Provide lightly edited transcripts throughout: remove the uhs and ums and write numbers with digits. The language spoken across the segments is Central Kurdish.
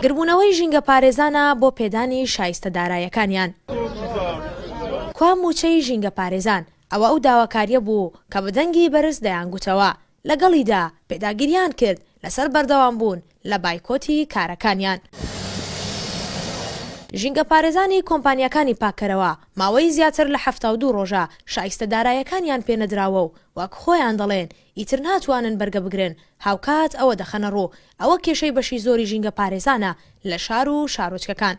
گربوونەوەی ژینگە پارێزانە بۆ پێدانی شایستە دارایەکانیان. کوا موچەی ژینگە پارێزان ئەوە ئەو داواکاریە بوو کە بەدەنگی بەرز دەیانگوتەوە، لەگەڵیدا پێداگیریان کرد لەسەر بەردەوام بوون لە بایکۆتی کارەکانیان. ژینگە پارێزانی کۆمپانیەکانی پاکەرەوە ماوەی زیاتر لە 72 ڕۆژە شایستە دارایەکانیان پێنەدراوە و وەک خۆیان دەڵێن ئیتر ناتوانن بەرگە بگرن، هاوکات ئەوە دەخەنە ڕۆ. ئەوە کێشەی بەشی زۆری ژینگە پارێزانە لە شار و شارۆچکەکان.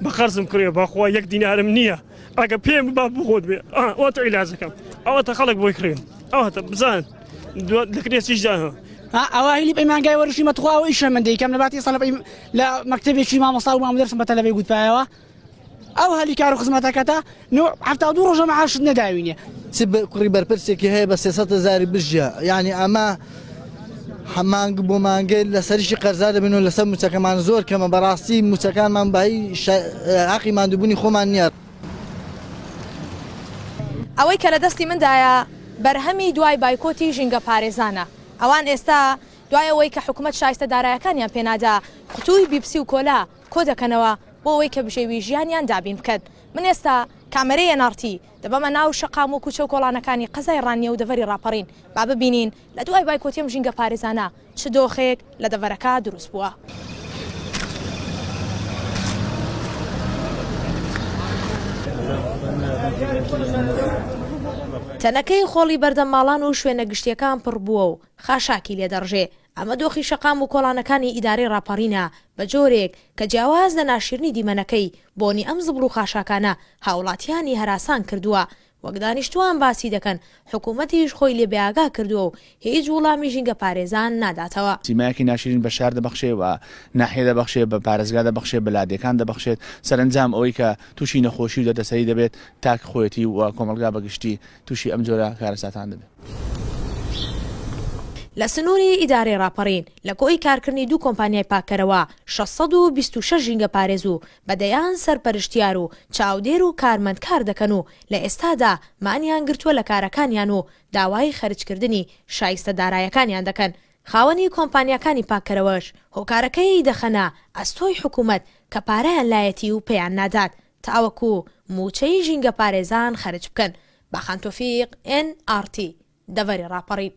بە خەرزم کڕێ بەخوا 1 دینارم نییە، ئەگە پێم با بخۆت بێ ئەوتە عیلازەکەم ئەوەتە خەڵک بۆی کڕێن ئەوەتە بزان لەکرێسیشداهە ئەوە هیلی بەیمانگای وەرشیمە تخواوە ئیشە من دەیکەم لەباتی سەڵ لە مەکتەبێکی مامۆستا و مامۆدەرسم بە تەلەڤی گوتپایەوە ئەو هەلی کار و خزمەتەکەتە 72 ڕۆژە مەعاشت نەداوینێ. چ کوڕی بەرپرسێکی هەیە بە 300,000 بژە، یعنی ئەمە هەمانگ بۆ مانگەی لەسەریشی قەرزا دەبن و لەسەر موچەکەمان زۆر کەمە، بەڕاستی موچەکانمان بەهی حەقی ماندووبوونی خۆمان نییە. ئەوەی کە لە دەستی مندایە بەرهەمی دوای بایکۆتی ژینگە پارێزانە. ئەوان ئێستا دوای ئەوەی کە حکوومەت شایستە دارایەکانیان پێنادا قوتووی بیپسی و کۆلا کۆ دەکەنەوە بۆ ئەوەی کە بژێوی ژیانیان دابین بکەن. من ئێستا کامەرەیە نارتی دەبەمە ناو شەقام و کوچە و کۆڵانەکانی قەزای ڕانیە و دەڤەری ڕاپەڕین با ببینین لە دوای بایکۆتیم ژینگە پارێزانە چ دۆخێک لە دەڤەرەکە دروست بووە. تەنەکەی خۆڵی بەردەم ماڵان و شوێنە گشتیەکان پڕ بووە و خاشاکی لێدەڕژێ. ئەمە دۆخی شەقام و کۆڵانەکانی ئیدارەی ڕاپەڕینە بە جۆرێک کە جیاواز لە ناشرنی دیمەنەکەی بۆنی ئەم زبڵ و خاشاکانە هاوڵاتیانی هەراسان کردووە. وەک دانیشتوان باسی دەکەن حکوومەتیش خۆی لێ بێئاگا کردووە و هیچ وڵامی ژینگە پارێزان ناداتەوە. سیمایەکی ناشرین بە شار دەبەخشێ و ناحیە دەبەخشێ، بە پارێزگا دەبەخشێ، بە لادێکان دەبەخشێت. سەرنجام ئەوەی کە تووشی نەخۆشی و دەدەسەری دەبێت تاک خۆیەتی و کۆمەلگا بەگشتی تووشی ئەم جۆرە کارەساتان دەبێت. لە سنووری ئیدارەی ڕاپەڕین لە کۆی کارکردنی دوو کۆمپانیای پاکەرەوە 626 ژینگە پارێز و بەدەیان سەرپەرشتیار و چاودێر و کارمەند کار دەکەن و لە ئێستادا مانیان گرتووە لە کارەکانیان و داوای خەرجکردنی شایستە دارایەکانیان دەکەن. خاوەنی کۆمپانیەکانی پاکەرەوەش هۆکارەکەی دەخەنە ئەستۆی حکوومەت کە پارەیان لایەتی و پێیان نادات تاوەکو موچەی ژینگە پارێزان خەرج بکەن. باخان تۆفیق NRT دەڤەری ڕاپەڕین.